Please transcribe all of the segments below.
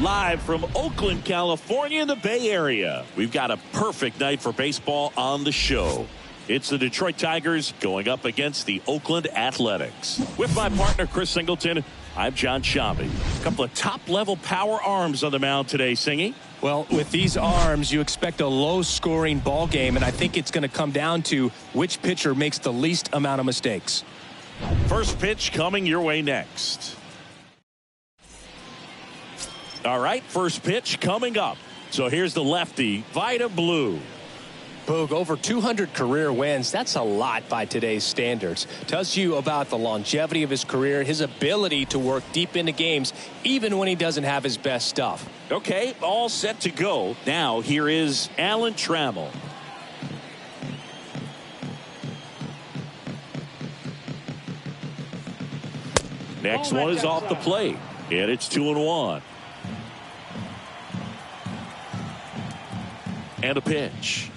Live from Oakland, California, in the Bay Area. We've got a perfect night for baseball on the show. It's the Detroit Tigers going up against the Oakland Athletics. With my partner, Chris Singleton, I'm John Shambi. A couple of top-level power arms on the mound today, Singy. Well, with these arms, you expect a low-scoring ball game, and I think it's going to come down to which pitcher makes the least amount of mistakes. First pitch coming your way next. All right, first pitch coming up. So here's the lefty, Vida Blue. Boog, over 200 career wins. That's a lot by today's standards. Tells you about the longevity of his career, his ability to work deep into games, even when he doesn't have his best stuff. Okay, all set to go. Now here is Alan Trammell. Next one is off the plate, and it's 2-1. And a pitch.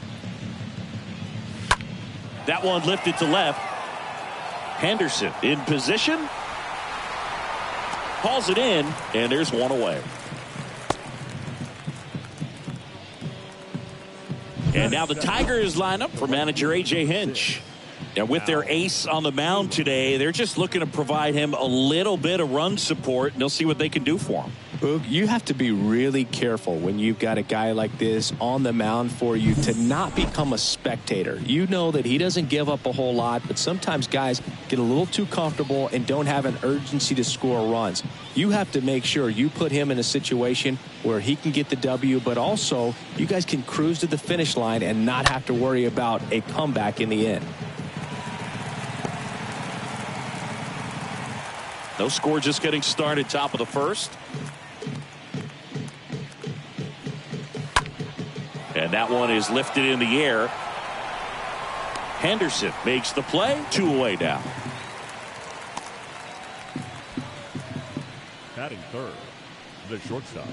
That one lifted to left. Henderson in position. Calls it in, and there's one away. And now the Tigers line up for manager A.J. Hinch. And with their ace on the mound today, they're just looking to provide him a little bit of run support, and they'll see what they can do for him. Boog, you have to be really careful when you've got a guy like this on the mound for you to not become a spectator. You know that he doesn't give up a whole lot, but sometimes guys get a little too comfortable and don't have an urgency to score runs. You have to make sure you put him in a situation where he can get the W, but also you guys can cruise to the finish line and not have to worry about a comeback in the end. No score, just getting started, top of the first. And that one is lifted in the air. Henderson makes the play. 2 away now. Batting third, the shortstop,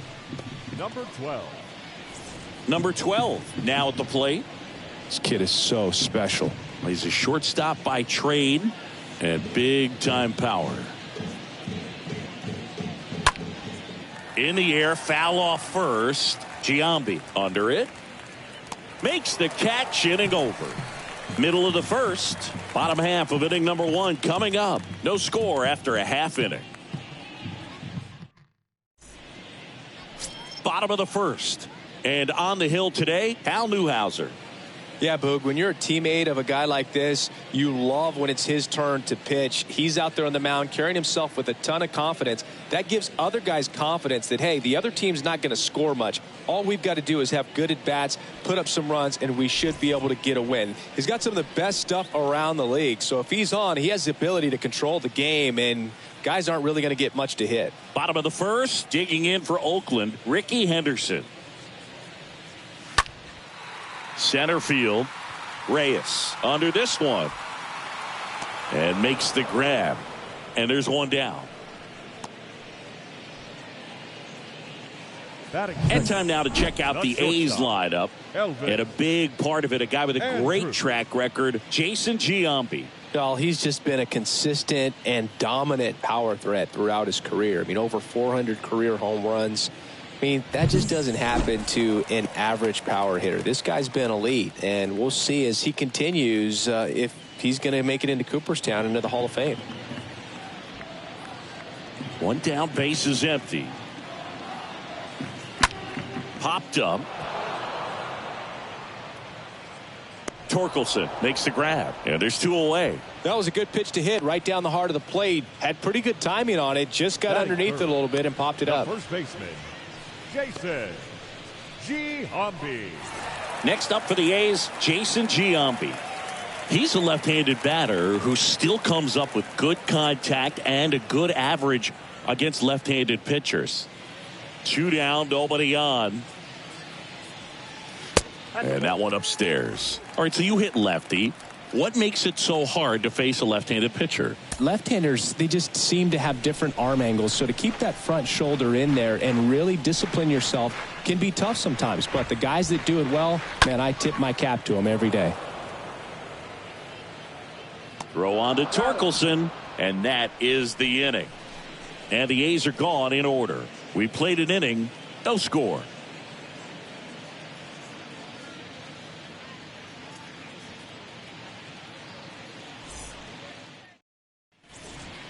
number 12. Number 12 now at the plate. This kid is so special. He's a shortstop by trade and big time power. In the air, foul off first. Giambi under it. Makes the catch, inning over. Middle of the first. Bottom half of inning number 1 coming up. No score after a half inning. Bottom of the first. And on the hill today, Hal Newhouser. Yeah, Boog, when you're a teammate of a guy like this, you love when it's his turn to pitch. He's out there on the mound carrying himself with a ton of confidence. That gives other guys confidence that, hey, the other team's not going to score much. All we've got to do is have good at-bats, put up some runs, and we should be able to get a win. He's got some of the best stuff around the league. So if he's on, he has the ability to control the game, and guys aren't really going to get much to hit. Bottom of the first, digging in for Oakland, Ricky Henderson. Center field, Reyes under this one and makes the grab, and there's one down. And time now to check out the A's lineup, and a big part of it, a guy with a great track record, Jason Giambi. Well, he's just been a consistent and dominant power threat throughout his career. I mean, over 400 career home runs. I mean, that just doesn't happen to an average power hitter. This guy's been elite, and we'll see as he continues if he's going to make it into Cooperstown, into the Hall of Fame. One down, base is empty. Popped up. Torkelson makes the grab, and there's 2 away. That was a good pitch to hit right down the heart of the plate. Had pretty good timing on it. Just got underneath it a little bit and popped it up. First baseman, Jason Giambi. Next up for the A's, Jason Giambi. He's a left-handed batter who still comes up with good contact and a good average against left-handed pitchers. 2 down, nobody on. And that one upstairs. All right, so you hit lefty. What makes it so hard to face a left-handed pitcher? Left-handers, they just seem to have different arm angles. So to keep that front shoulder in there and really discipline yourself can be tough sometimes. But the guys that do it well, man, I tip my cap to them every day. Throw on to Torkelson, and that is the inning. And the A's are gone in order. We played an inning No score.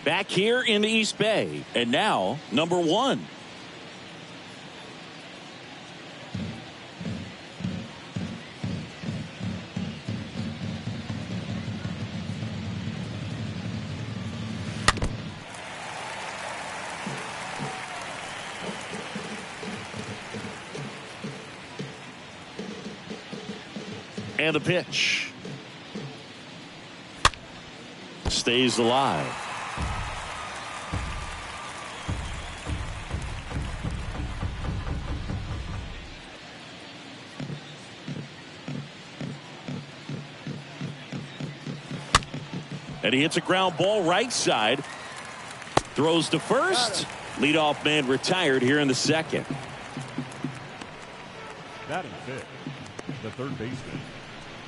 Back here in the East Bay, and now number 1. And the pitch stays alive. And he hits a ground ball right side. Throws to first. Leadoff man retired here in the second. Batting fifth, the third baseman,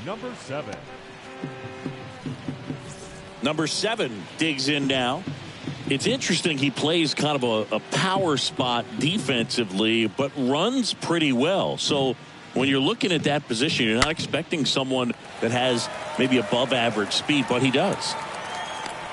number 7. Number 7 digs in now. It's interesting, he plays kind of a power spot defensively, but runs pretty well. So when you're looking at that position, you're not expecting someone that has maybe above average speed, but he does.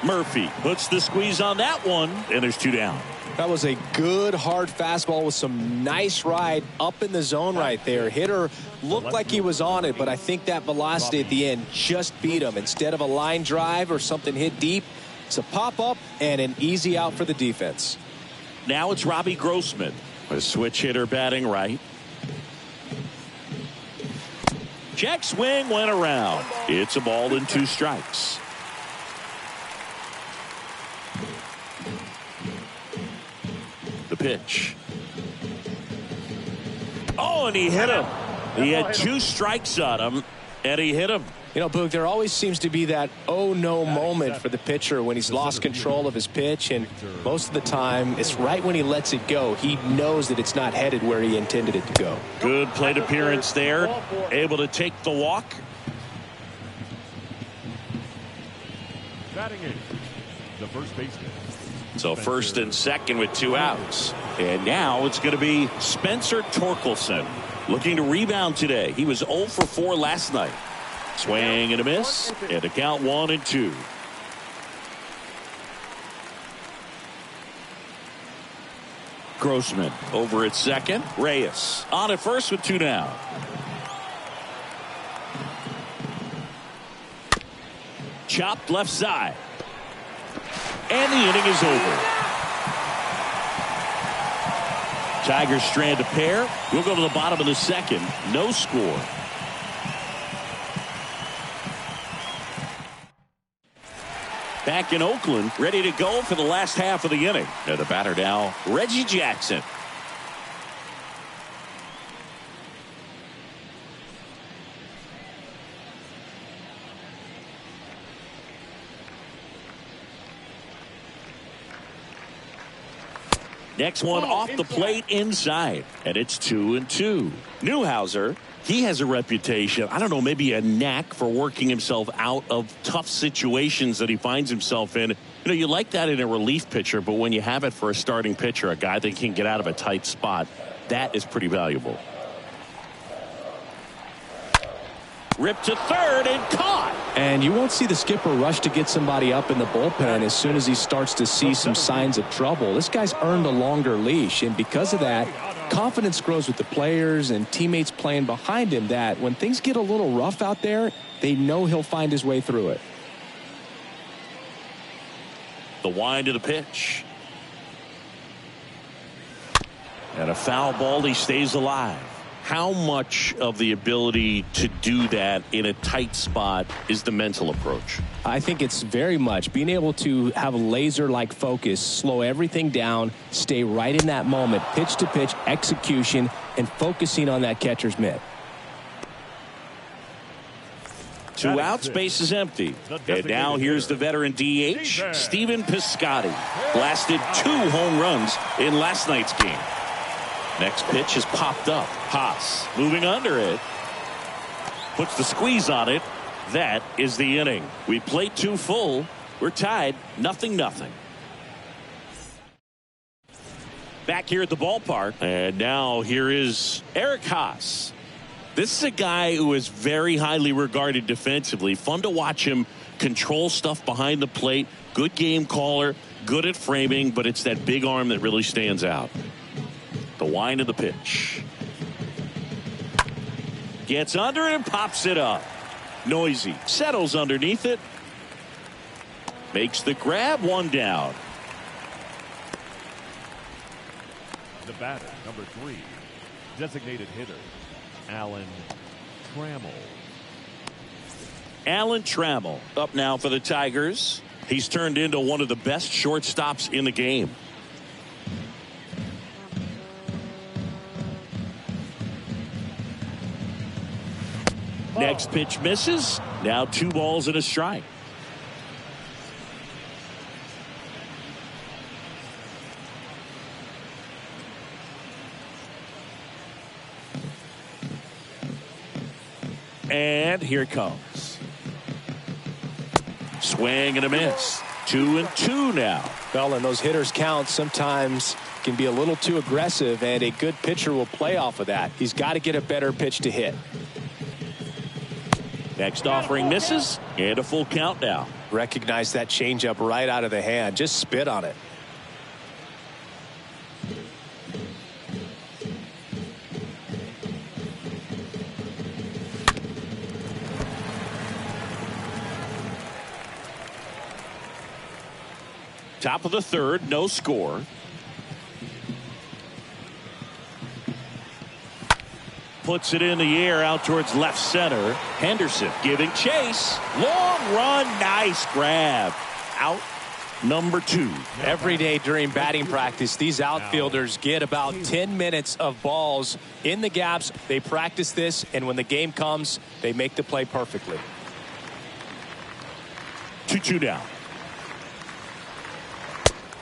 Murphy puts the squeeze on that one, and there's 2 down. That was a good hard fastball with some nice ride up in the zone right there. Hitter looked like he was on it, but I think that velocity at the end just beat him. Instead of a line drive or something hit deep, it's a pop up and an easy out for the defense. Now it's Robbie Grossman, a switch hitter batting right. Check swing went around. It's a ball and 2 strikes. The pitch. Oh, and he hit him. He had 2 strikes on him, and he hit him. You know, Boog, there always seems to be that oh no moment for the pitcher when he's lost control of his pitch, and most of the time it's right when he lets it go. He knows that it's not headed where he intended it to go. Good plate appearance there. Able to take the walk. Batting eighth, the first baseman. So first and second with 2 outs. And now it's going to be Spencer Torkelson looking to rebound today. He was 0 for 4 last night. Swing and a miss, and a count 1-2. Grossman over at second. Reyes on at first with 2 down. Chopped left side. And the inning is over. Tigers strand a pair. We'll go to the bottom of the second. No score. Back in Oakland, ready to go for the last half of the inning. And the batter now, Reggie Jackson. Next one off the plate inside, and it's 2-2. Newhouser, he has a reputation, I don't know, maybe a knack for working himself out of tough situations that he finds himself in. You know, you like that in a relief pitcher, but when you have it for a starting pitcher, a guy that can get out of a tight spot, that is pretty valuable. Ripped to third and caught. And you won't see the skipper rush to get somebody up in the bullpen as soon as he starts to see some signs of trouble. This guy's earned a longer leash, and because of that, confidence grows with the players and teammates playing behind him, that when things get a little rough out there, they know he'll find his way through it. The wind of the pitch. And a foul ball, he stays alive. How much of the ability to do that in a tight spot is the mental approach? I think it's very much being able to have a laser-like focus, slow everything down, stay right in that moment, pitch to pitch execution, and focusing on that catcher's mitt. 2 outs, base is empty. And now here's the veteran DH, Stephen Piscotty. Blasted 2 home runs in last night's game. Next pitch is popped up. Haas moving under it. Puts the squeeze on it. That is the inning. We played 2 full. We're tied 0-0. Back here at the ballpark. And now here is Eric Haas. This is a guy who is very highly regarded defensively. Fun to watch him control stuff behind the plate. Good game caller. Good at framing. But it's that big arm that really stands out. The wind of the pitch. Gets under it and pops it up. Noisy. Settles underneath it. Makes the grab. One down. The batter, number 3, designated hitter, Alan Trammell. Alan Trammell up now for the Tigers. He's turned into one of the best shortstops in the game. Next pitch misses. Now 2 balls and a strike. And here it comes. Swing and a miss. 2-2 now. Well, and those hitters count sometimes can be a little too aggressive, and a good pitcher will play off of that. He's got to get a better pitch to hit. Next offering misses, and a full count now. Recognize that changeup right out of the hand. Just spit on it. Top of the third, no score. Puts it in the air out towards left center. Henderson giving chase. Long run, nice grab. Out number 2. Every day during batting practice, these outfielders get about 10 minutes of balls in the gaps. They practice this, and when the game comes, they make the play perfectly. 2-2 now.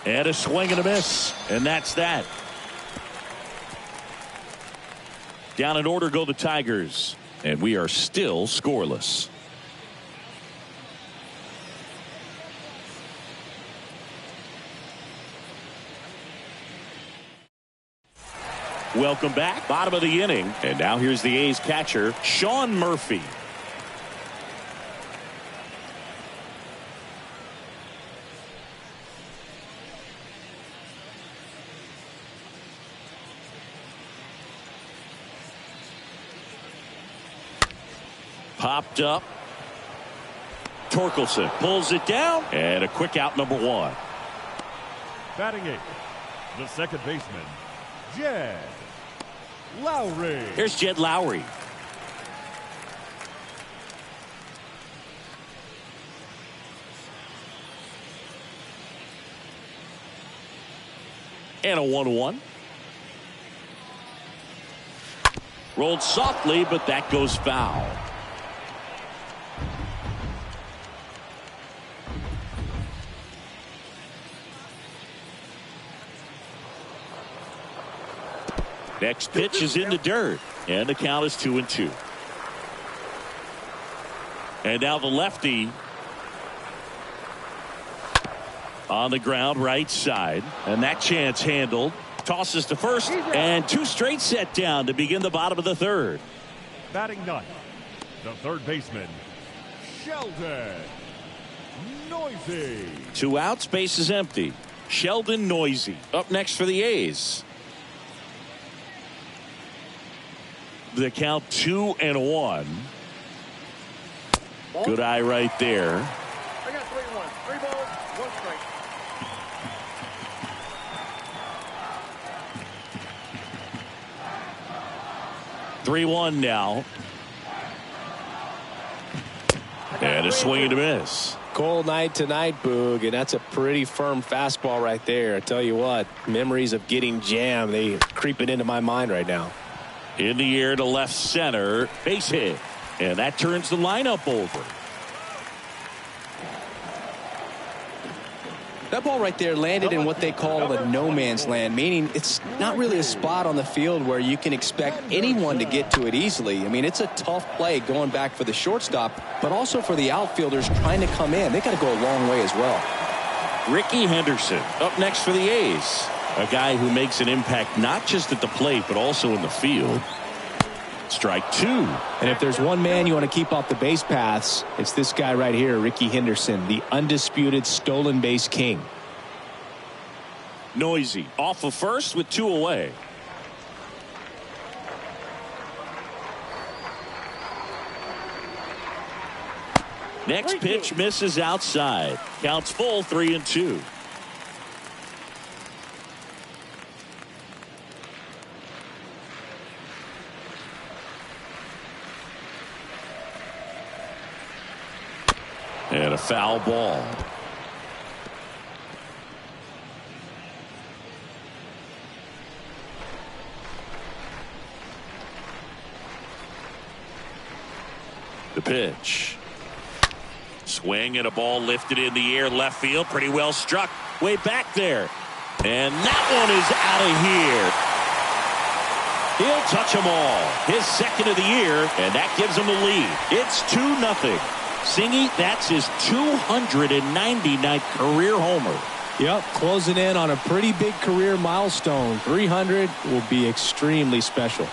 And a swing and a miss. And that's that. Down in order go the Tigers. And we are still scoreless. Welcome back. Bottom of the inning. And now here's the A's catcher, Sean Murphy. Popped up. Torkelson pulls it down. And a quick out, number 1. Batting 8th, the second baseman, Jed Lowry. Here's Jed Lowry. And a 1-1. Rolled softly, but that goes foul. Next pitch is in the dirt, and the count is 2-2. And now the lefty on the ground, right side, and that chance handled. Tosses to first, and 2 straight set down to begin the bottom of the third. Batting 9th, the third baseman, Sheldon Noisy. 2 outs, base is empty. Sheldon Noisy up next for the A's. The count 2-1. Good eye right there. I got 3-1. 3 balls, 1 strike. 3-1 now. And a swing and a miss. Cold night tonight, Boog, and that's a pretty firm fastball right there. I tell you what, memories of getting jammed, they creeping into my mind right now. In the air to left center, base hit, and that turns the lineup over. That ball right there landed in what they call the no man's land, meaning it's not really a spot on the field where you can expect anyone to get to it easily. I mean, it's a tough play going back for the shortstop, but also for the outfielders trying to come in. They got to go a long way as well. Ricky Henderson up next for the A's. A guy who makes an impact not just at the plate but also in the field. Strike two. And if there's one man you want to keep off the base paths, it's this guy right here, Ricky Henderson, the undisputed stolen base king. Noisy off of first with two away. Next pitch misses outside. Counts full, 3-2. And a foul ball. The pitch. Swing and a ball lifted in the air, left field, pretty well struck, way back there. And that one is out of here. He'll touch them all. His second of the year, and that gives him the lead. It's 2-0. Singy, that's his 299th career homer. Yep, closing in on a pretty big career milestone. 300 will be extremely special.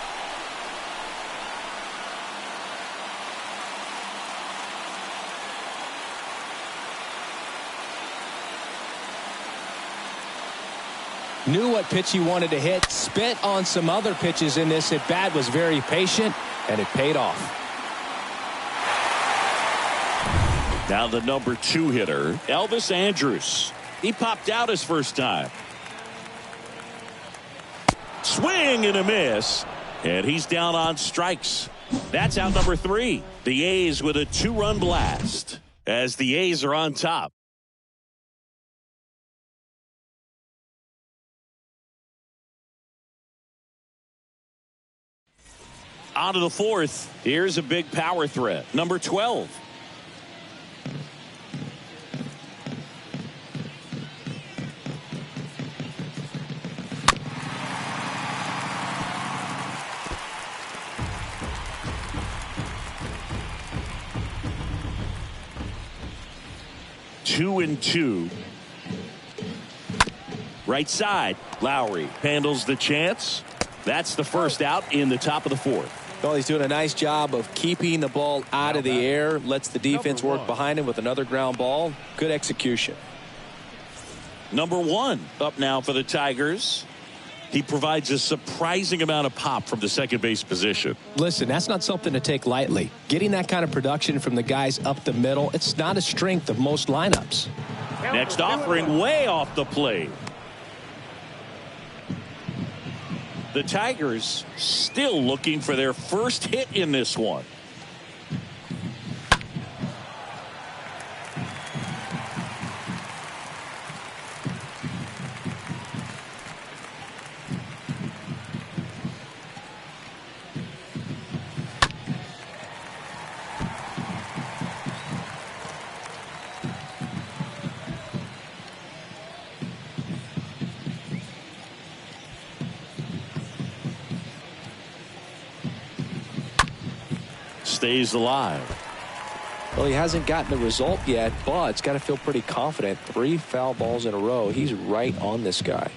Knew what pitch he wanted to hit, spent on some other pitches in this at bat, was very patient, and it paid off. Now the number 2 hitter, Elvis Andrus. He popped out his first time. Swing and a miss, and he's down on strikes. That's out number 3. The A's with a 2-run blast as the A's are on top. On to the 4th. Here's a big power threat. Number 12. Two and two. Right side. Lowry handles the chance. That's the first out in the top of the 4th. Well, he's doing a nice job of keeping the ball out of the air. Lets the defense work behind him with another ground ball. Good execution. Number 1 up now for the Tigers. He provides a surprising amount of pop from the second base position. Listen, that's not something to take lightly. Getting that kind of production from the guys up the middle, it's not a strength of most lineups. Next offering way off the plate. The Tigers still looking for their first hit in this one. Stays alive. Well, he hasn't gotten the result yet, but it's got to feel pretty confident. 3 foul balls in a row. He's right on this guy.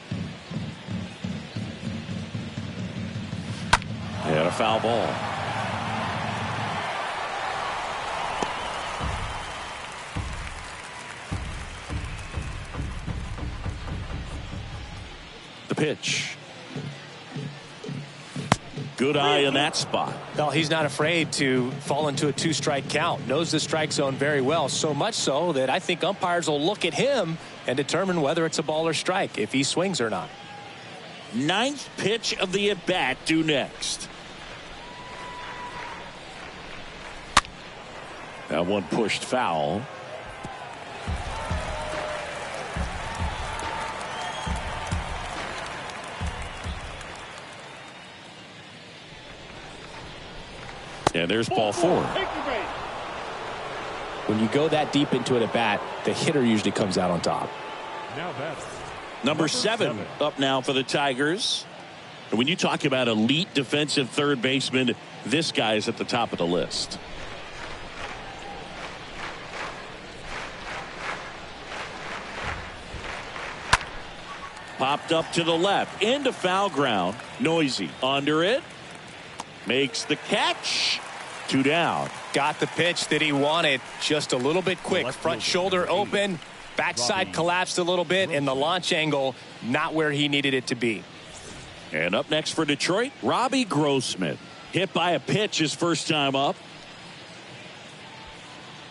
And a foul ball. The pitch. Good eye in that spot. Well, he's not afraid to fall into a 2-strike count. Knows the strike zone very well. So much so that I think umpires will look at him and determine whether it's a ball or strike, if he swings or not. 9th pitch of the at-bat due next. That one pushed foul. And there's ball 4. When you go that deep into it at bat, the hitter usually comes out on top. Now that's Number 7 up now for the Tigers. And when you talk about elite defensive third baseman, this guy is at the top of the list. Popped up to the left. Into foul ground. Noisy. Under it. Makes the catch. 2 down. Got the pitch that he wanted. Just a little bit quick. Front shoulder open. Backside collapsed a little bit. And the launch angle not where he needed it to be. And up next for Detroit, Robbie Grossman. Hit by a pitch his first time up.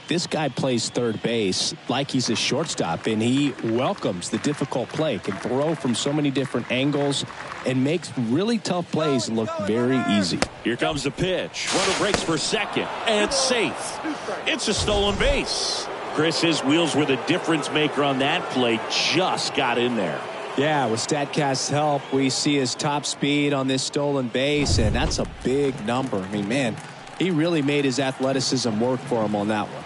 This guy plays third base like he's a shortstop, and he welcomes the difficult play, can throw from so many different angles, and makes really tough plays look very easy. Here comes the pitch. Runner breaks for second, and safe. It's a stolen base. Chris, his wheels were the difference maker on that play. Just got in there. Yeah, with StatCast's help, we see his top speed on this stolen base, and that's a big number. I mean, man, he really made his athleticism work for him on that one.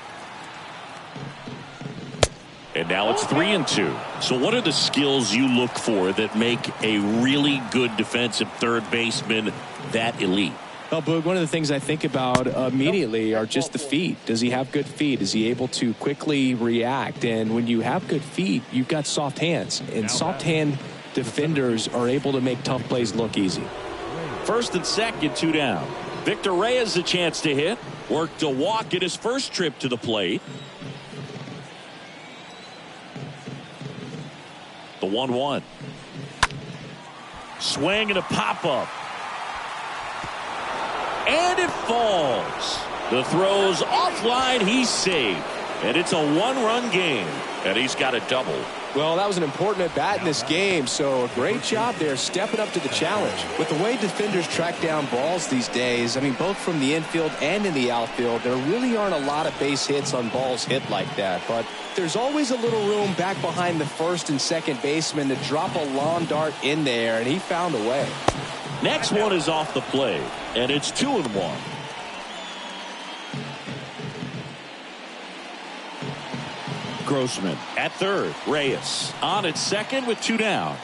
And now it's 3-2. So what are the skills you look for that make a really good defensive third baseman that elite? Well, Boog, one of the things I think about immediately are just the feet. Does he have good feet? Is he able to quickly react? And when you have good feet, you've got soft hands. And soft hand defenders are able to make tough plays look easy. First and second, 2 down. Victor Reyes a chance to hit. Worked a walk at his first trip to the plate. The 1-1. Swing and a pop-up. And it falls. The throw's offline. He's safe. And it's a 1-run game. And he's got a double. Well, that was an important at-bat in this game, so a great job there stepping up to the challenge. With the way defenders track down balls these days, I mean, both from the infield and in the outfield, there really aren't a lot of base hits on balls hit like that. But there's always a little room back behind the first and second baseman to drop a long dart in there, and he found a way. Next one is off the plate, and it's 2-1. Grossman at third. Reyes on at second with 2 down.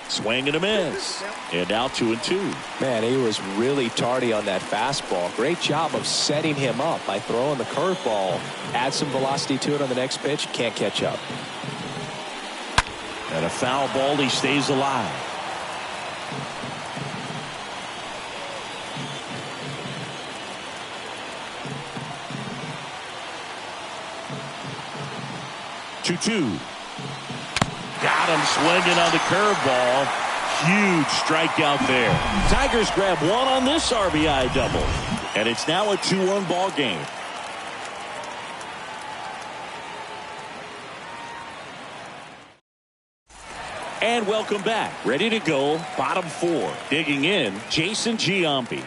Swing and a miss. And now 2-2. Man, he was really tardy on that fastball. Great job of setting him up by throwing the curveball. Add some velocity to it on the next pitch. Can't catch up. And a foul ball. He stays alive. Got him swinging on the curveball. Huge strikeout there. Tigers grab one on this RBI double. And it's now a 2-1 ball game. And welcome back. Ready to go. Bottom 4. Digging in, Jason Giambi.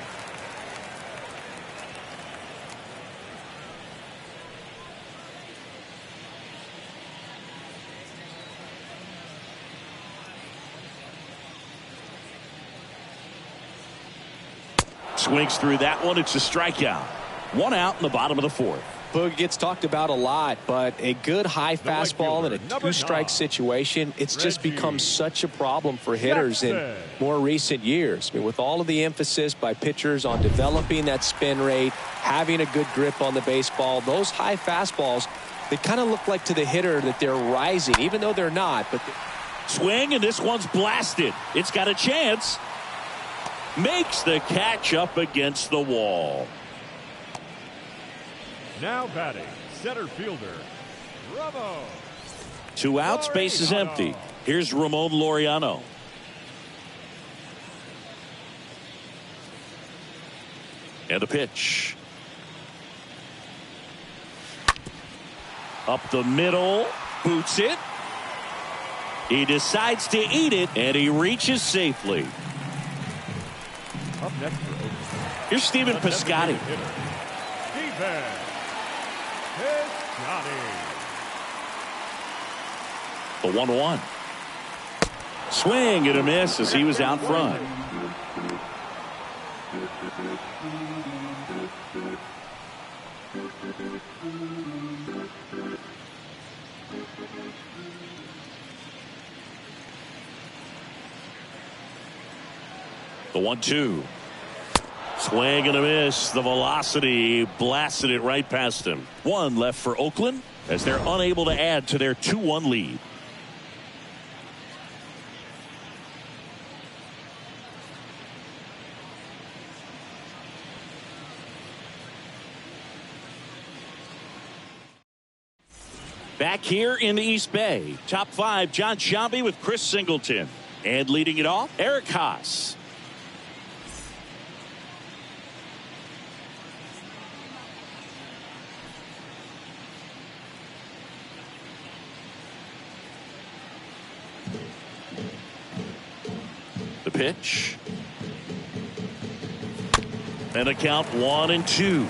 Swings through that one. It's a strikeout. 1 out in the bottom of the 4th. Boog gets talked about a lot, but a good high fastball in a 2-strike situation, it's just become such a problem for hitters in more recent years. I mean, with all of the emphasis by pitchers on developing that spin rate, having a good grip on the baseball, those high fastballs, they kind of look like to the hitter that they're rising, even though they're not. But swing, and this one's blasted. It's got a chance. Makes the catch up against the wall. Now batting, center fielder, Ramos. 2 outs, base is empty. Here's Ramon Laureano. And a pitch. Up the middle, boots it. He decides to eat it, and he reaches safely. Up next for Oakland. Here's Stephen Piscotty. Stephen Piscotty. The 1-1. Swing and a miss as he was out front. The 1-2. Swing and a miss. The velocity blasted it right past him. One left for Oakland as they're unable to add to their 2-1 lead. Back here in the East Bay, top 5, John Sciambi with Chris Singleton. And leading it off, Eric Haas. The pitch. And a count 1-2.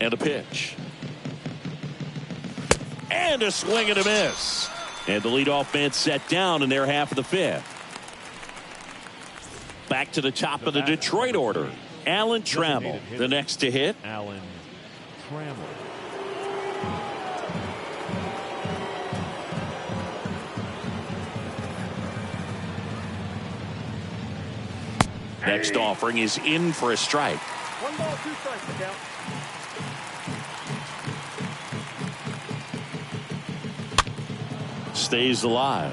And a pitch. And a swing and a miss. And the leadoff man set down in their half of the 5th. Back to the top of the Detroit order. Alan Trammell, the next to hit. Alan Trammell. Next offering is in for a strike. 1 ball, 2 strikes to count. Stays alive.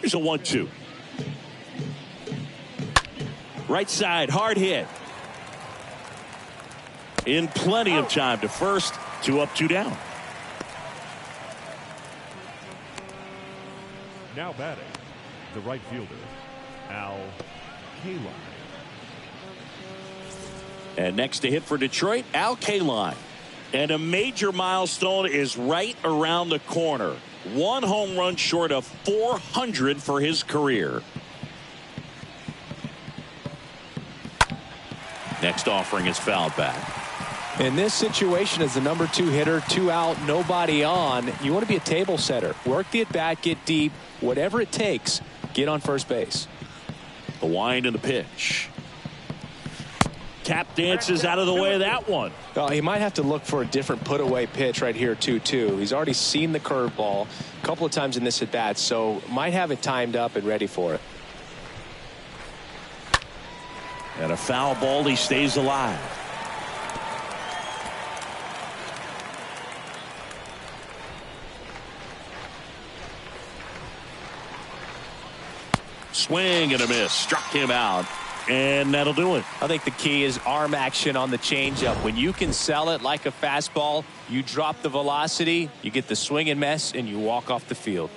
Here's a 1-2. Right side, hard hit. In plenty of time to first. 2 up, 2 down. Now batting, the right fielder, Al Kaline. And next to hit for Detroit, Al Kaline. And a major milestone is right around the corner. 1 home run short of 400 for his career. Next offering is fouled back. In this situation, as the number 2 hitter, 2 out, nobody on, you want to be a table setter. Work the at bat, get deep, whatever it takes, get on first base. The wind and the pitch. Tap dances out of the way of that one. Oh, he might have to look for a different put away pitch right here 2-2. He's already seen the curveball a couple of times in this at bat, so might have it timed up and ready for it. And a foul ball, he stays alive. Swing and a miss. Struck him out. And that'll do it. I think the key is arm action on the changeup. When you can sell it like a fastball, you drop the velocity, you get the swing and miss, and you walk off the field.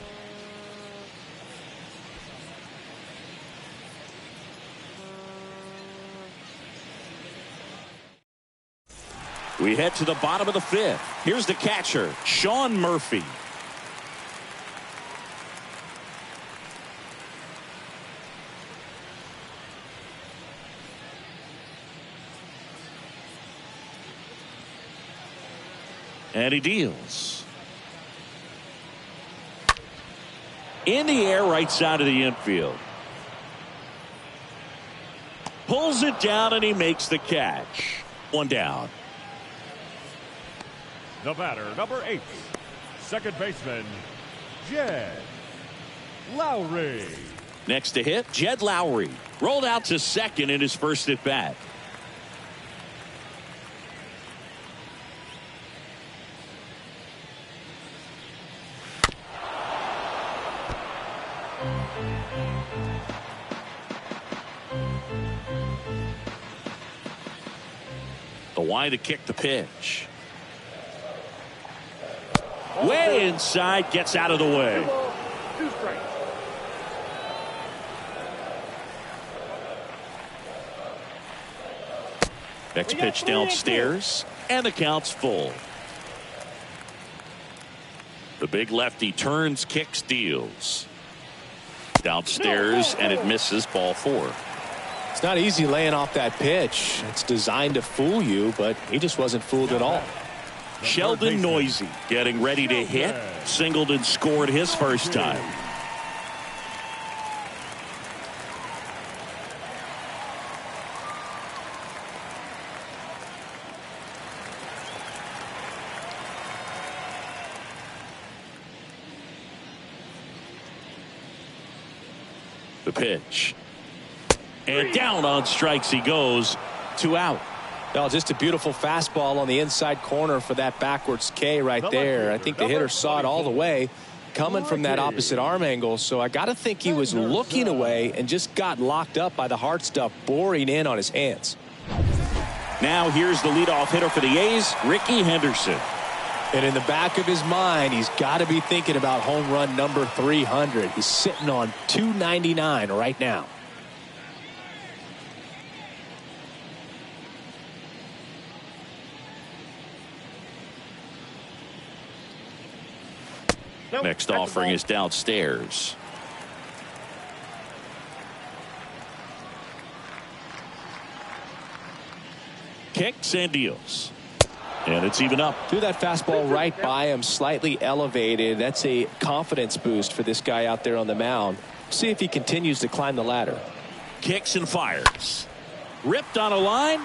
We head to the bottom of the 5th. Here's the catcher, Sean Murphy. And he deals. In the air, right side of the infield. Pulls it down and he makes the catch. 1 down. The batter, number 8, second baseman, Jed Lowry. Next to hit, Jed Lowry. Rolled out to second in his first at bat. The wide to kick the pitch. Way inside, gets out of the way. 2 balls, 2 strikes. Next pitch downstairs, and the count's full. The big lefty turns, kicks, deals. Downstairs, and it misses, ball 4. It's not easy laying off that pitch. It's designed to fool you, but he just wasn't fooled at all. Sheldon Noisy getting ready to hit. Singled and scored his first time. The pitch. And down on strikes he goes. 2 out. Well, just a beautiful fastball on the inside corner for that backwards K right there. I think the hitter saw it all the way coming from that opposite arm angle. So I got to think he was looking away and just got locked up by the hard stuff boring in on his hands. Now here's the leadoff hitter for the A's, Ricky Henderson. And in the back of his mind, he's got to be thinking about home run number 300. He's sitting on 299 right now. Next offering is downstairs. Kicks and deals. And it's even up. Threw that fastball right by him, slightly elevated. That's a confidence boost for this guy out there on the mound. See if he continues to climb the ladder. Kicks and fires. Ripped on a line.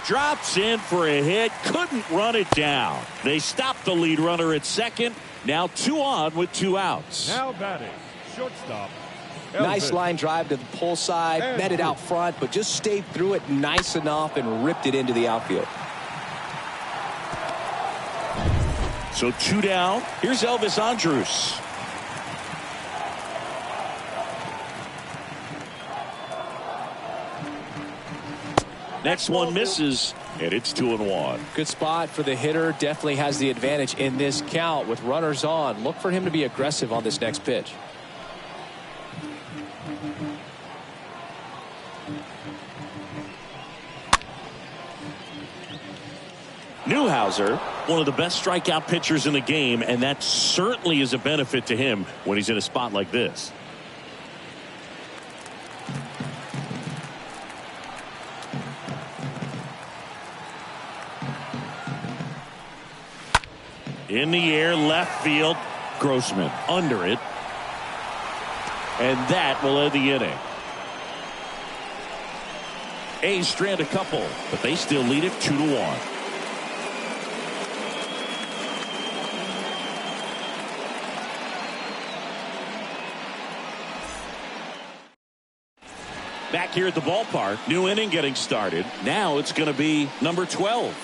Drops in for a hit. Couldn't run it down. They stopped the lead runner at second. Now 2 on with 2 outs. Now batting, shortstop. Nice line drive to the pull side. Met it out front, but just stayed through it nice enough and ripped it into the outfield. So 2 down. Here's Elvis Andrus. Next one misses, and it's 2-1. Good spot for the hitter. Definitely has the advantage in this count with runners on. Look for him to be aggressive on this next pitch. Newhouser, one of the best strikeout pitchers in the game, and that certainly is a benefit to him when he's in a spot like this. In the air, left field. Grossman under it. And that will end the inning. A's strand a couple, but they still lead it 2-1. Back here at the ballpark, new inning getting started. Now it's going to be number 12.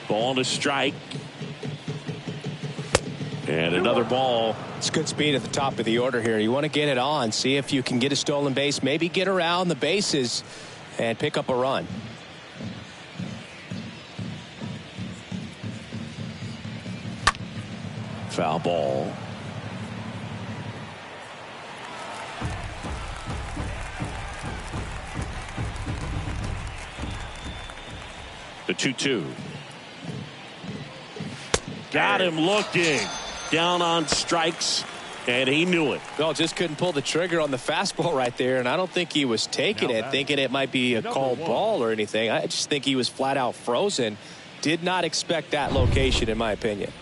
Ball to strike. And another ball. It's good speed at the top of the order here. You want to get it on, see if you can get a stolen base, maybe get around the bases and pick up a run. Foul ball. The 2-2. Got him looking. Down on strikes, and he knew it. Well, just couldn't pull the trigger on the fastball right there, and I don't think he was taking it, thinking it might be a called ball or anything. I just think he was flat out frozen. Did not expect that location, in my opinion.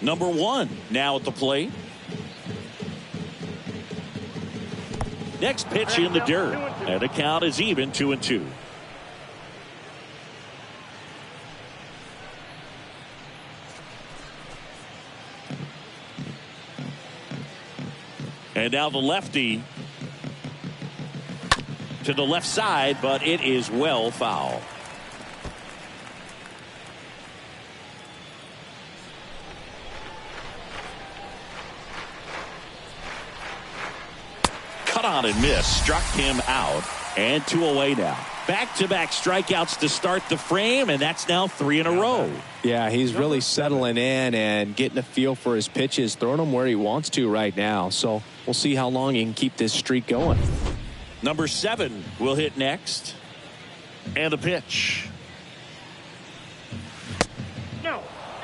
Number 1 now at the plate. Next pitch in the dirt, and the count is even 2-2. And now the lefty to the left side, but it is well foul. Cut on and miss. Struck him out. And 2 away now. Back-to-back strikeouts to start the frame, and that's now 3 in a row. Yeah, he's really settling in and getting a feel for his pitches, throwing them where he wants to right now. So we'll see how long he can keep this streak going. Number 7 will hit next. And a pitch.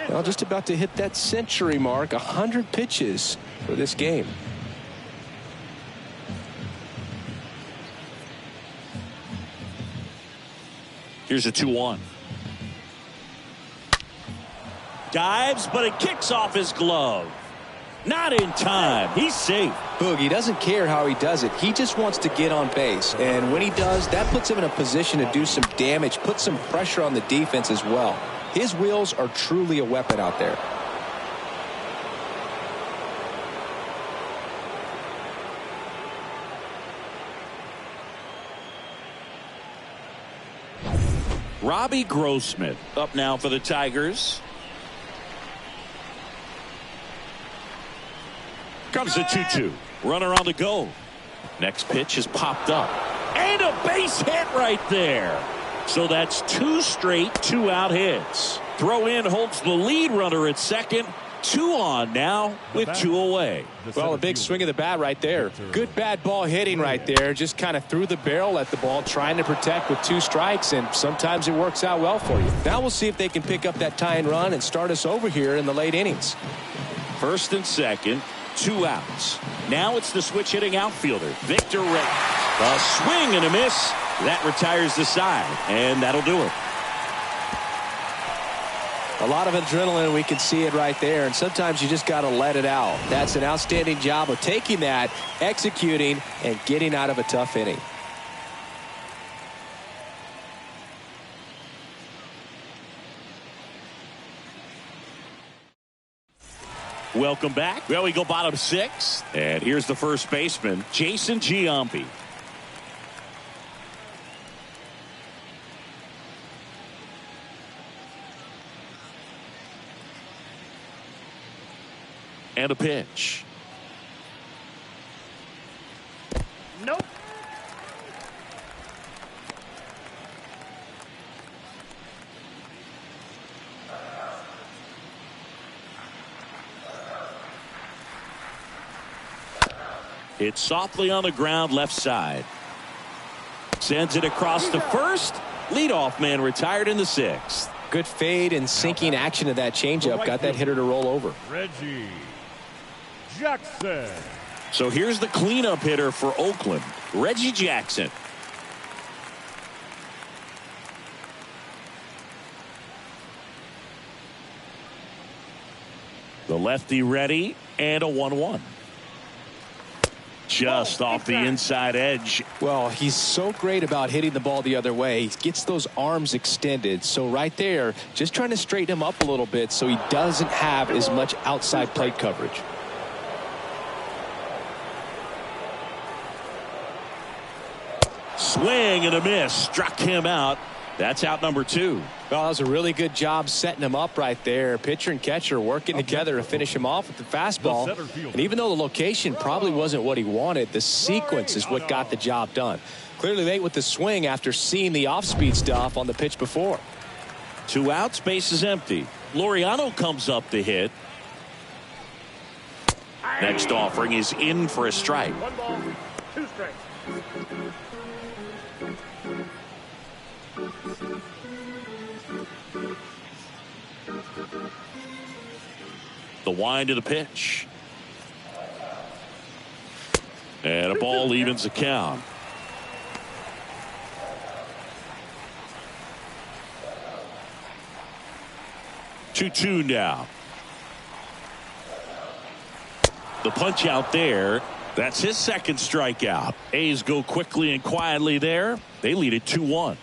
Well, just about to hit that century mark, 100 pitches for this game. Here's a 2-1. Dives, but it kicks off his glove. Not in time. He's safe. Boogie doesn't care how he does it. He just wants to get on base. And when he does, that puts him in a position to do some damage, put some pressure on the defense as well. His wheels are truly a weapon out there. Robbie Grossman up now for the Tigers. Comes the 2-2. Runner on the go. Next pitch is popped up. And a base hit right there. So that's 2 straight 2-out hits. Throw in holds the lead runner at second. 2 on now with 2 away. Well, a big swing of the bat right there. Good bad ball hitting right there. Just kind of threw the barrel at the ball, trying to protect with 2 strikes, and sometimes it works out well for you. Now we'll see if they can pick up that tying run and start us over here in the late innings. First and second, 2 outs. Now it's the switch hitting outfielder, Victor Reyes. A swing and a miss. That retires the side, and that'll do it. A lot of adrenaline, we can see it right there, and sometimes you just got to let it out. That's an outstanding job of taking that, executing, and getting out of a tough inning. Welcome back. Well, we go bottom 6, and here's the first baseman, Jason Giambi. And a pitch. Nope. It's softly on the ground left side. Sends it across to first. Leadoff man retired in the 6th. Good fade and sinking action of that changeup. Got that hitter to roll over. Reggie Jackson. So here's the cleanup hitter for Oakland, Reggie Jackson. The lefty ready, and a 1-1. Just off the inside edge. Well, he's so great about hitting the ball the other way. He gets those arms extended. So right there, just trying to straighten him up a little bit so he doesn't have as much outside plate coverage. Swing and a miss. Struck him out. That's out number 2. Well, that was a really good job setting him up right there. Pitcher and catcher working together to finish him off with the fastball. And even though the location probably wasn't what he wanted, the sequence is what got the job done. Clearly late with the swing after seeing the off-speed stuff on the pitch before. 2 outs, base is empty. Laureano comes up to hit. Next offering is in for a strike. 1 ball, 2 strikes. The wind of the pitch. And a ball evens the count. Two now. The punch out there. That's his second strikeout. A's go quickly and quietly there. They lead it 2-1.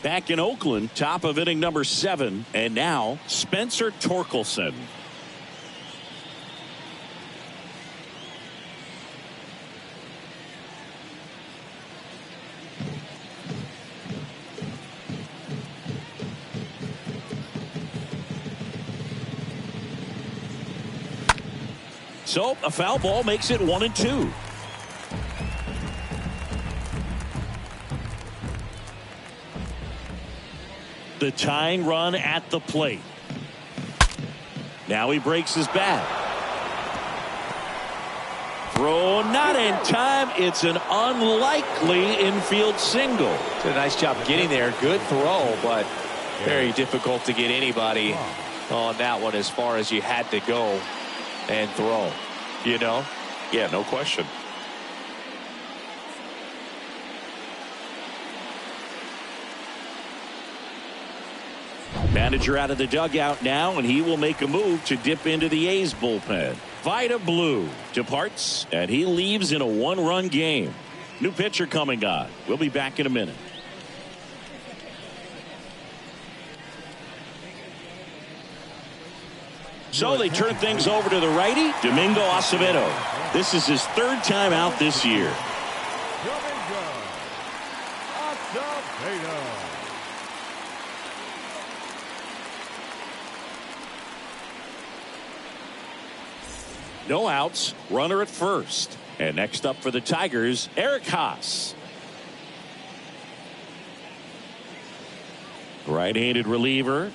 Back in Oakland, top of inning number 7, and now Spencer Torkelson. So a foul ball makes it 1-2. The tying run at the plate. Now he breaks his bat. Throw not in time. It's an unlikely infield single. Did a nice job getting there. Good throw, but very difficult to get anybody on that one as far as you had to go and throw. You know? Yeah, no question. Manager out of the dugout now, and he will make a move to dip into the A's bullpen. Vida Blue departs, and he leaves in a 1-run game. New pitcher coming on. We'll be back in a minute. So they turn things over to the righty, Domingo Acevedo. This is his third time out this year. Domingo Acevedo. No outs, runner at first. And next up for the Tigers, Eric Haas. Right-handed reliever.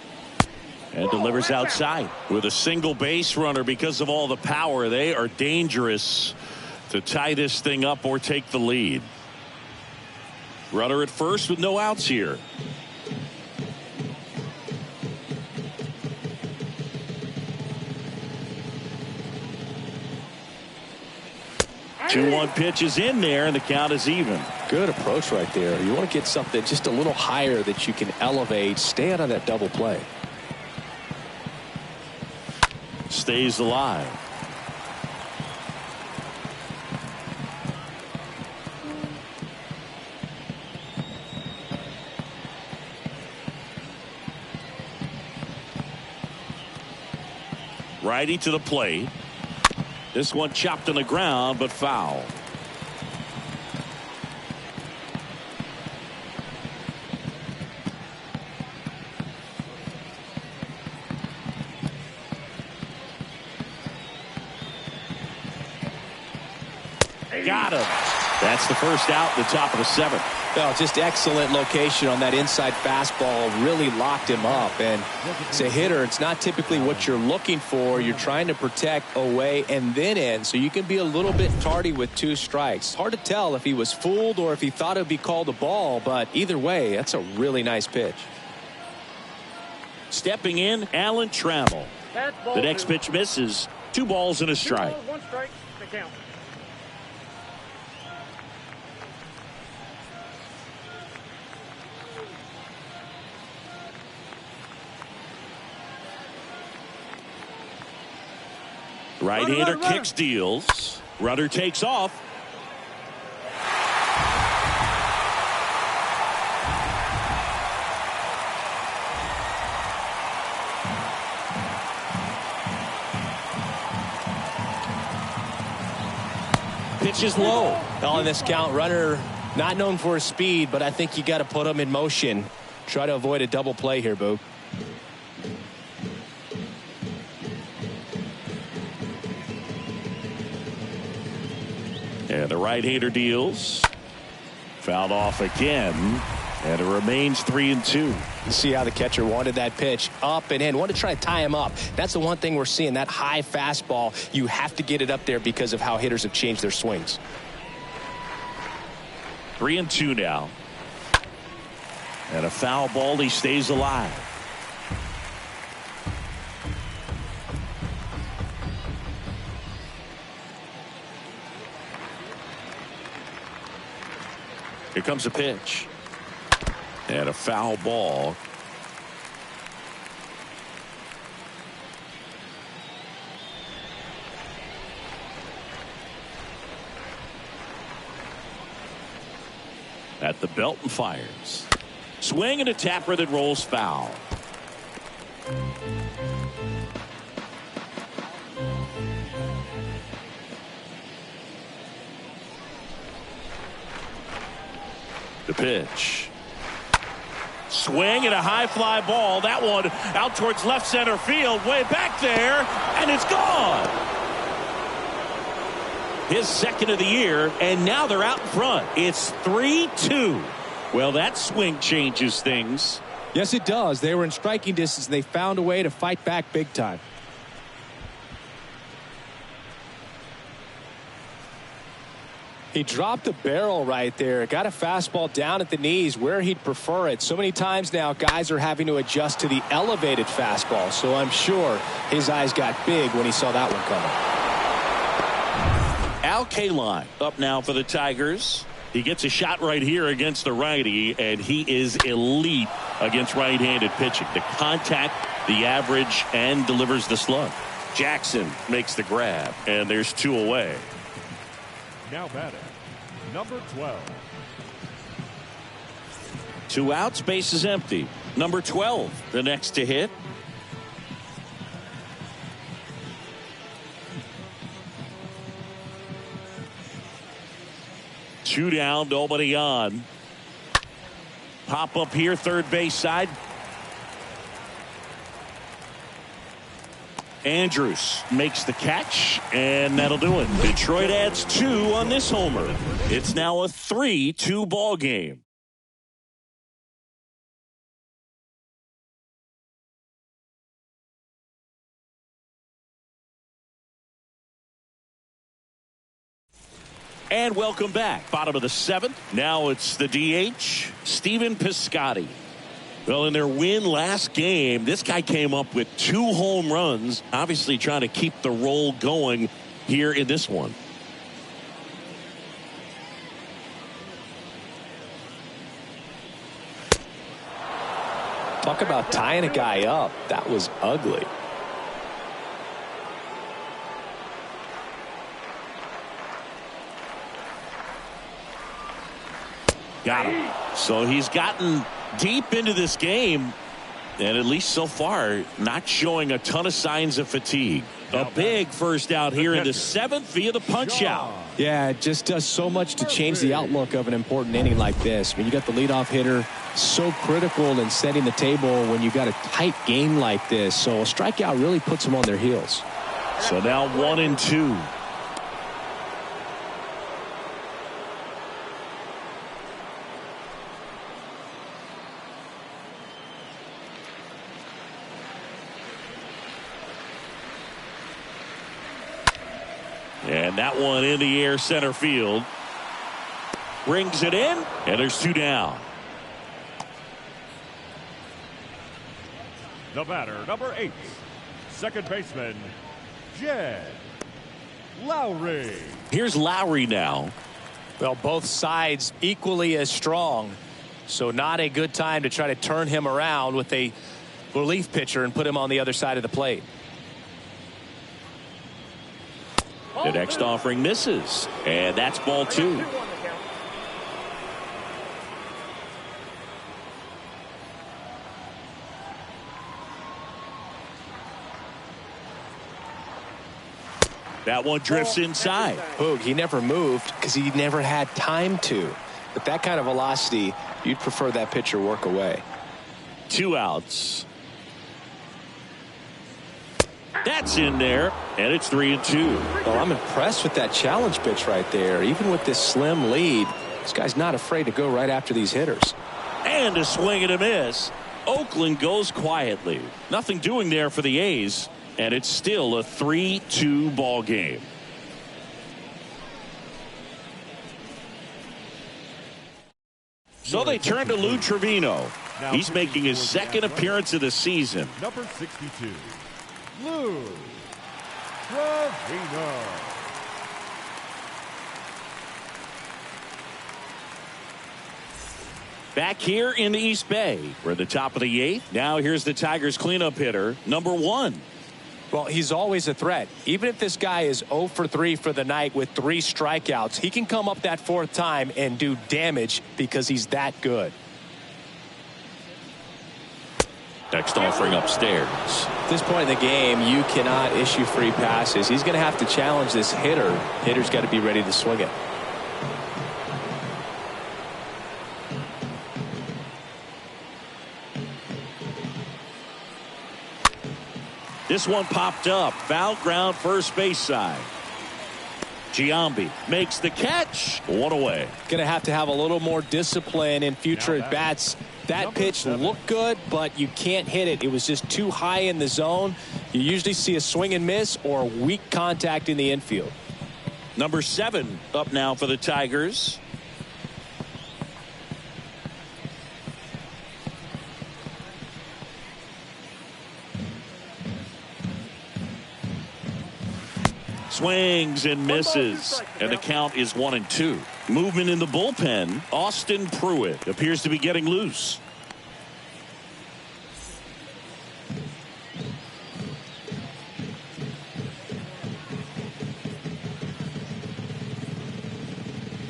And delivers outside with a single base runner. Because of all the power, they are dangerous to tie this thing up or take the lead. Runner at first with no outs here. 2-1 pitch is in there, and the count is even. Good approach right there. You want to get something just a little higher that you can elevate. Stay out of that double play. Stays alive. Righty to the plate. This one chopped on the ground, but foul. Got him. That's the first out at the top of the seventh. Well, just excellent location on that inside fastball. Really locked him up. And as a hitter, it's not typically what you're looking for. You're trying to protect away and then in, so you can be a little bit tardy with 2 strikes. Hard to tell if he was fooled or if he thought it would be called a ball, but either way, that's a really nice pitch. Stepping in, Alan Trammell. The next pitch misses. 2 balls and a strike. 1 strike to count. Right-hander kicks, deals. Runner takes off. Pitch is low. Well, in this count, runner not known for his speed, but I think you got to put him in motion. Try to avoid a double play here, Boog. And the right-hander deals. Fouled off again. And it remains 3-2. You see how the catcher wanted that pitch up and in. Wanted to try to tie him up. That's the one thing we're seeing. That high fastball, you have to get it up there because of how hitters have changed their swings. 3-2 now. And a foul ball. He stays alive. Here comes a pitch. And a foul ball. At the belt and fires. Swing and a tapper that rolls foul. The pitch. Swing and a high fly ball. That one out towards left center field. Way back there. And it's gone. His second of the year. And now they're out in front. It's 3-2. Well, that swing changes things. Yes, it does. They were in striking distance. They found a way to fight back big time. He dropped the barrel right there. Got a fastball down at the knees where he'd prefer it. So many times now guys are having to adjust to the elevated fastball. So I'm sure his eyes got big when he saw that one coming. Al Kaline up now for the Tigers. He gets a shot right here against the righty, and he is elite against right-handed pitching. The contact, the average, and delivers the slug. Jackson makes the grab, and there's 2 away. Now batting, number 12. 2 outs, base is empty. Number 12, the next to hit. 2 down, nobody on. Pop up here, third base side. Andrews makes the catch, and that'll do it. Detroit adds 2 on this homer. It's now a 3-2 ball game. And welcome back. Bottom of the 7th. Now it's the DH, Stephen Piscotty. Well, in their win last game, this guy came up with 2 home runs, obviously trying to keep the roll going here in this one. Talk about tying a guy up. That was ugly. Got him. So he's gotten deep into this game, and at least so far, not showing a ton of signs of fatigue. A big first out here in the 7th via the punch out. Yeah, it just does so much to change the outlook of an important inning like this. When you got the leadoff hitter, so critical in setting the table when you got a tight game like this. So a strikeout really puts them on their heels. So now 1-2. And that one in the air, center field. Rings it in, and there's 2 down. The batter, number 8, second baseman, Jed Lowry. Here's Lowry now. Well, both sides equally as strong. So not a good time to try to turn him around with a relief pitcher and put him on the other side of the plate. The next offering misses, and that's ball 2. That one drifts inside. Boog, he never moved because he never had time to. But that kind of velocity, you'd prefer that pitcher work away. 2 outs. That's in there, and it's 3-2. Well, I'm impressed with that challenge pitch right there. Even with this slim lead, this guy's not afraid to go right after these hitters. And a swing and a miss. Oakland goes quietly. Nothing doing there for the A's, and it's still a 3-2 ball game. So they turn to Lou Trevino. He's making his 2nd appearance of the season. Number 62, Lou Trevino. Back here in the East Bay, we're at the top of the 8th. Now here's the Tigers cleanup hitter, number 1. Well, he's always a threat. Even if this guy is 0 for 3 for the night with 3 strikeouts, he can come up that 4th time and do damage because he's that good. Next offering upstairs. At this point in the game, you cannot issue free passes. He's going to have to challenge this hitter. Hitter's got to be ready to swing it. This one popped up. Foul ground, first base side. Giambi makes the catch. 1 away. Going to have a little more discipline in future at bats. That pitch looked good, but you can't hit it. It was just too high in the zone. You usually see a swing and miss or weak contact in the infield. Number 7 up now for the Tigers. Swings and misses, and the count is 1-2. Movement in the bullpen. Austin Pruitt appears to be getting loose.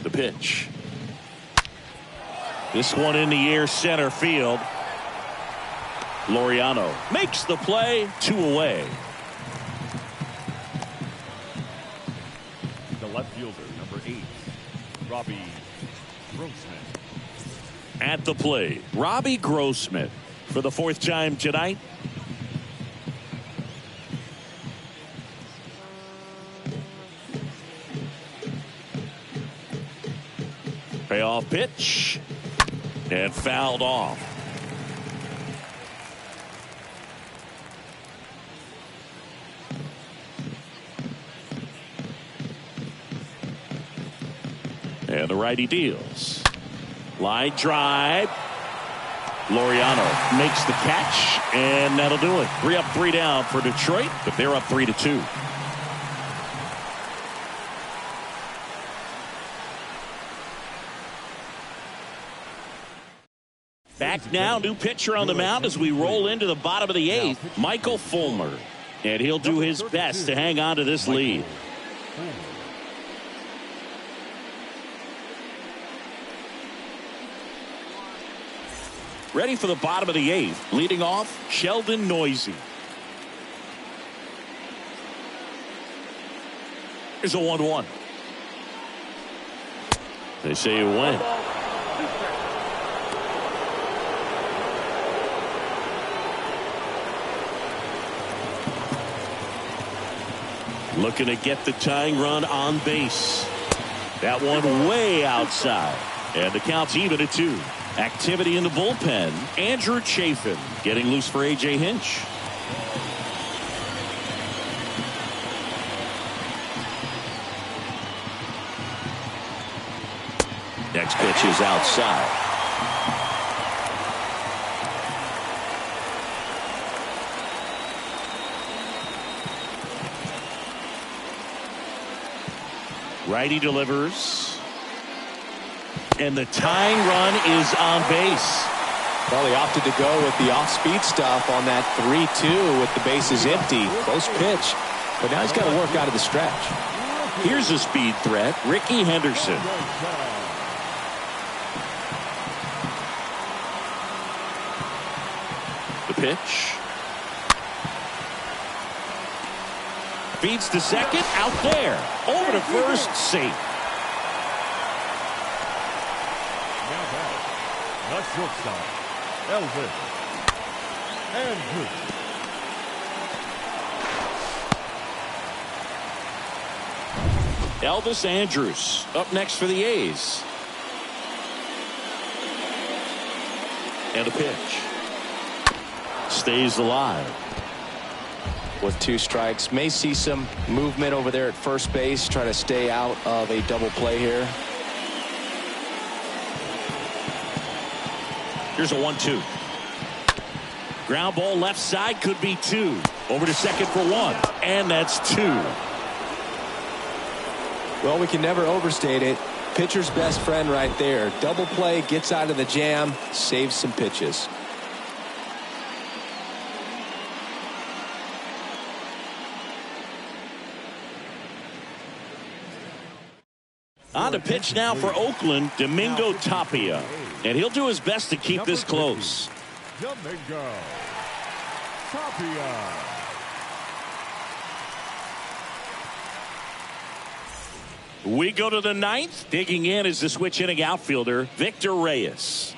The pitch. This one in the air, center field. Laureano makes the play, 2 away. The left fielder, number 8, Robbie Grossman. At the plate, Robbie Grossman for the 4th time tonight. Payoff pitch and fouled off. And the righty deals. Line drive. Laureano makes the catch, and that'll do it. 3 up, 3 down for Detroit, but they're up 3-2. Back now, new pitcher on the mound as we roll into the bottom of the 8th, Michael Fulmer. And he'll do his best to hang on to this lead. Ready for the bottom of the 8th. Leading off, Sheldon Noisy. Here's a 1-1. They say you win. Looking to get the tying run on base. That one way outside. And the count's even at 2. Activity in the bullpen. Andrew Chafin getting loose for A.J. Hinch. Next pitch is outside. Righty delivers. And the tying run is on base. Well, he opted to go with the off-speed stuff on that 3-2 with the bases empty. Close pitch. But now he's got to work out of the stretch. Here's a speed threat, Ricky Henderson. The pitch. Feeds to second, out there. Over to first, safe. The shortstop, Elvis Andrews. Elvis Andrews up next for the A's. And a pitch. Stays alive. With 2 strikes, may see some movement over there at first base, try to stay out of a double play here. Here's a 1-2. Ground ball left side, could be 2. Over to second for 1. And that's 2. Well, we can never overstate it. Pitcher's best friend right there. Double play, gets out of the jam, saves some pitches. On the pitch now for Oakland, Domingo Tapia. And he'll do his best to keep this close. Domingo Tapia. We go to the 9th. Digging in is the switch hitting outfielder, Victor Reyes.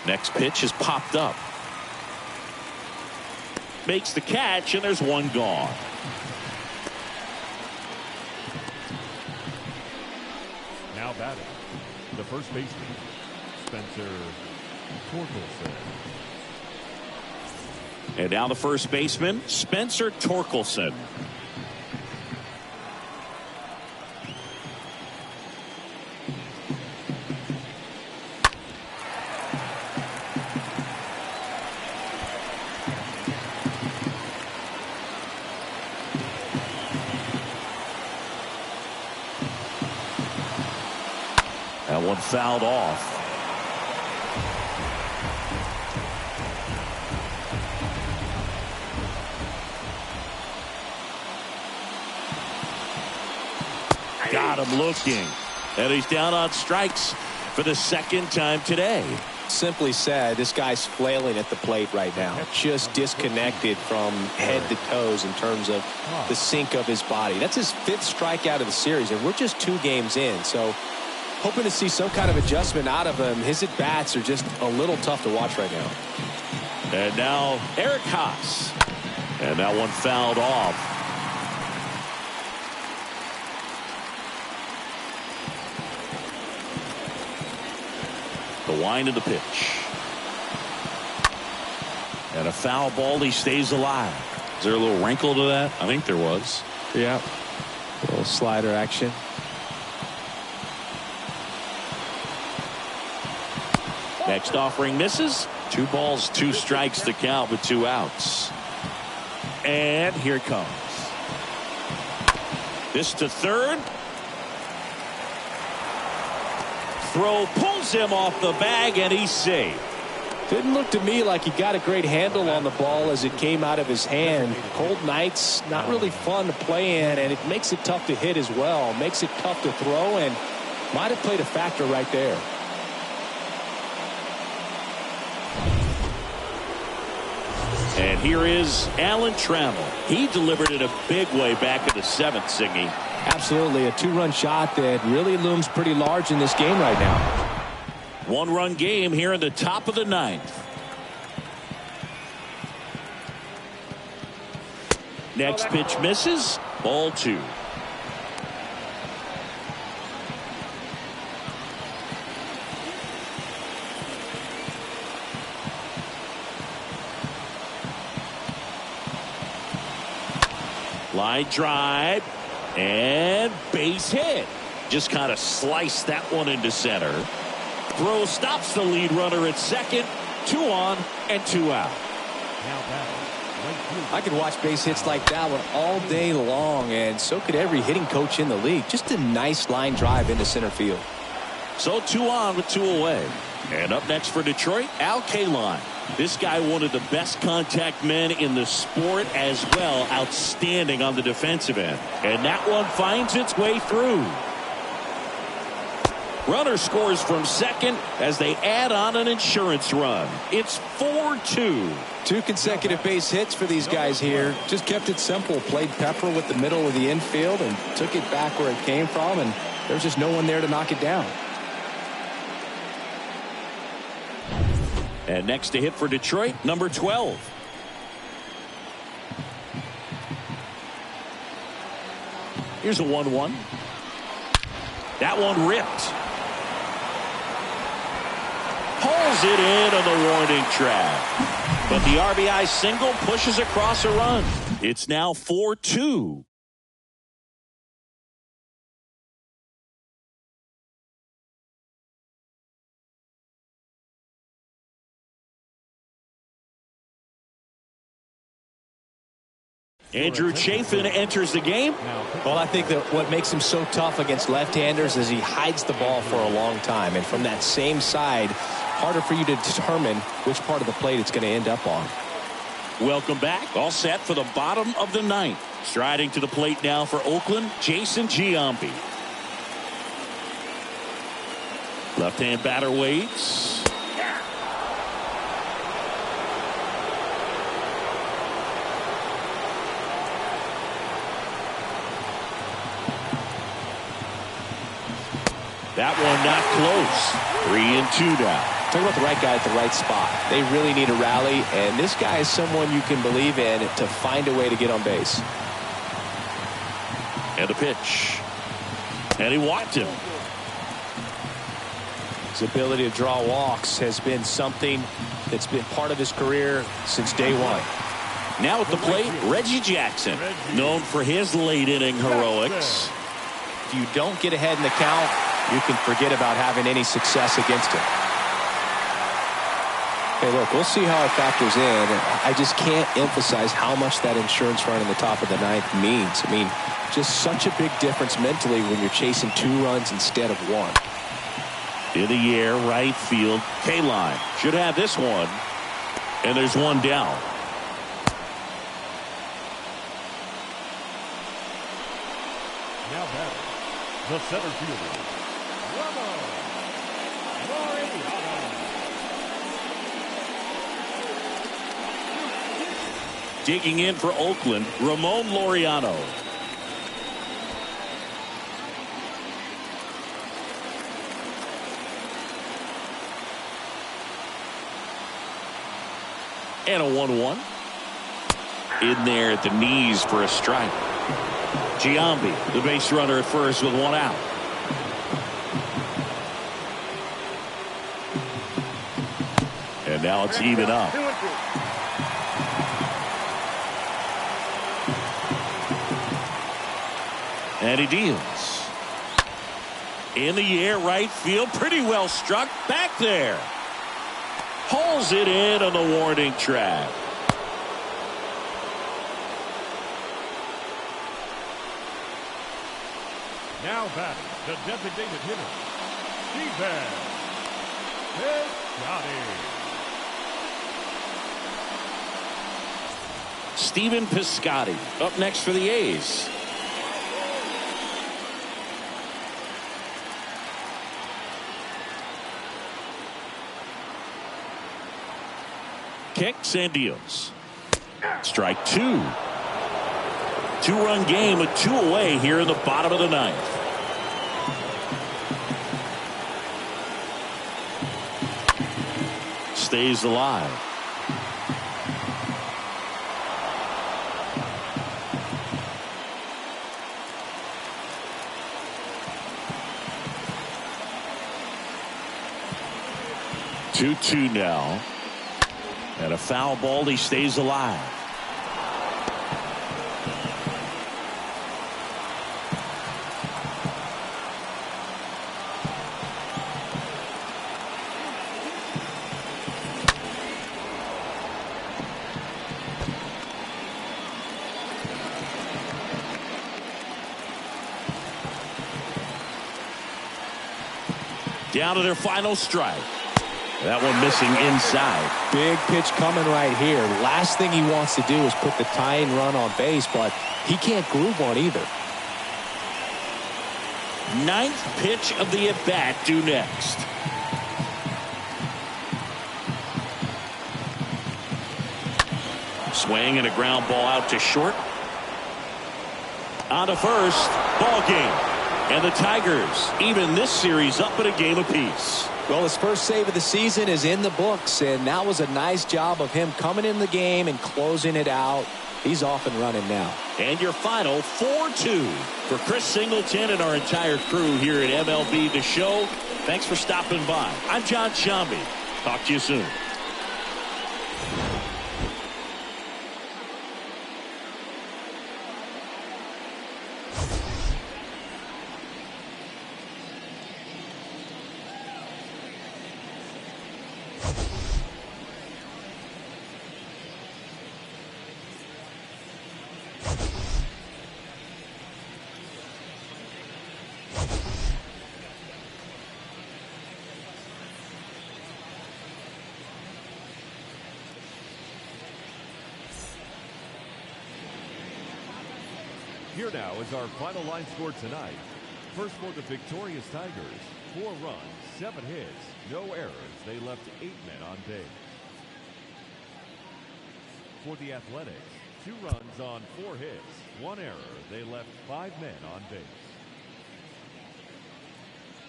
Next pitch is popped up. Makes the catch, and there's 1 gone. Now batting, the first baseman, Spencer Torkelson. And now the first baseman, Spencer Torkelson. That one fouled off. Got him looking. And he's down on strikes for the 2nd time today. simply said, this guy's flailing at the plate right now. Just disconnected from head to toes in terms of the sink of his body. That's his 5th strikeout of the series, and we're just 2 games in. So hoping to see some kind of adjustment out of him. His at-bats are just a little tough to watch right now. And now Eric Haas. And that one fouled off. The wind of the pitch. And a foul ball. He stays alive. Is there a little wrinkle to that? I think there was. Yeah. A little slider action. Next offering misses. 2 balls, 2 strikes to count with 2 outs. And here it comes. This to third. Throw pulls him off the bag, and he's safe. Didn't look to me like he got a great handle on the ball as it came out of his hand. Cold nights, not really fun to play in, and it makes it tough to hit as well. Makes it tough to throw, and might have played a factor right there. And here is Alan Trammell. He delivered it a big way back in the 7th, Singy. Absolutely, a 2-run shot that really looms pretty large in this game right now. 1-run game here in the top of the 9th. Next pitch misses. Ball 2. Line drive and base hit. Just kind of sliced that one into center. Throw stops the lead runner at second. 2 on and 2 out. I could watch base hits like that one all day long, and so could every hitting coach in the league. Just a nice line drive into center field. So 2 on with 2 away. And up next for Detroit, Al Kaline. This guy, one of the best contact men in the sport as well. Outstanding on the defensive end. And that one finds its way through. Runner scores from second as they add on an insurance run. It's 4-2. 2 consecutive base hits for these guys here. Just kept it simple. Played pepper with the middle of the infield and took it back where it came from, and there's just no one there to knock it down. And next to hit for Detroit, number 12. Here's a 1-1. That one ripped. Pulls it in on the warning track. But the RBI single pushes across a run. It's now 4-2. Andrew Chafin enters the game. Well, I think that what makes him so tough against left-handers is he hides the ball for a long time. And from that same side, harder for you to determine which part of the plate it's going to end up on. Welcome back. All set for the bottom of the 9th. Striding to the plate now for Oakland, Jason Giambi. Left-hand batter waits. That one not close. 3-2 now. Talk about the right guy at the right spot. They really need a rally, and this guy is someone you can believe in to find a way to get on base. And a pitch. And he walked him. His ability to draw walks has been something that's been part of his career since day one. Now at the plate, Reggie Jackson, known for his late inning heroics. If you don't get ahead in the count, you can forget about having any success against him. Hey, look, we'll see how it factors in. I just can't emphasize how much that insurance run in the top of the 9th means. I mean, just such a big difference mentally when you're chasing 2 runs instead of 1. In the air, right field. Kaline should have this one. And there's one down. Now batting, the center fielder, Digging in for Oakland, Ramon Laureano. And a 1-1. In there at the knees for a strike. Giambi, the base runner at first with one out. And now it's even up. And he deals. In the air, right field. Pretty well struck. Back there. Hauls it in on the warning track. Now batting, the designated hitter, Steven Piscotty. Steven Piscotty up next for the A's. Kicks and deals. Strike two. Two-run game with two away here in the bottom of the ninth. Stays alive. Two now. And a foul ball. He stays alive. Down to their final strike. That one missing inside. Big pitch coming right here. Last thing he wants to do is put the tying run on base, but he can't groove one either. Ninth pitch of the at-bat due next. Swing and a ground ball out to short. On to first. Ball game. And the Tigers even this series up at a game apiece. Well, his first save of the season is in the books, and that was a nice job of him coming in the game and closing it out. He's off and running now. And your final 4-2 for Chris Singleton and our entire crew here at MLB The Show. Thanks for stopping by. I'm John Shambi. Talk to you soon. Here now is our final line score tonight. First for the victorious Tigers, 4 runs, 7 hits, no errors. They left 8 men on base. For the Athletics, 2 runs on 4 hits, 1 error. They left 5 men on base.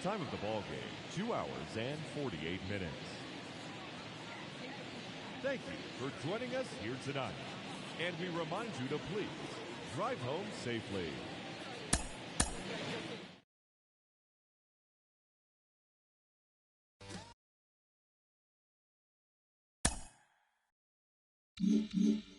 Time of the ball game, 2 hours and 48 minutes. Thank you for joining us here tonight. And we remind you to please drive home safely. Mm-hmm.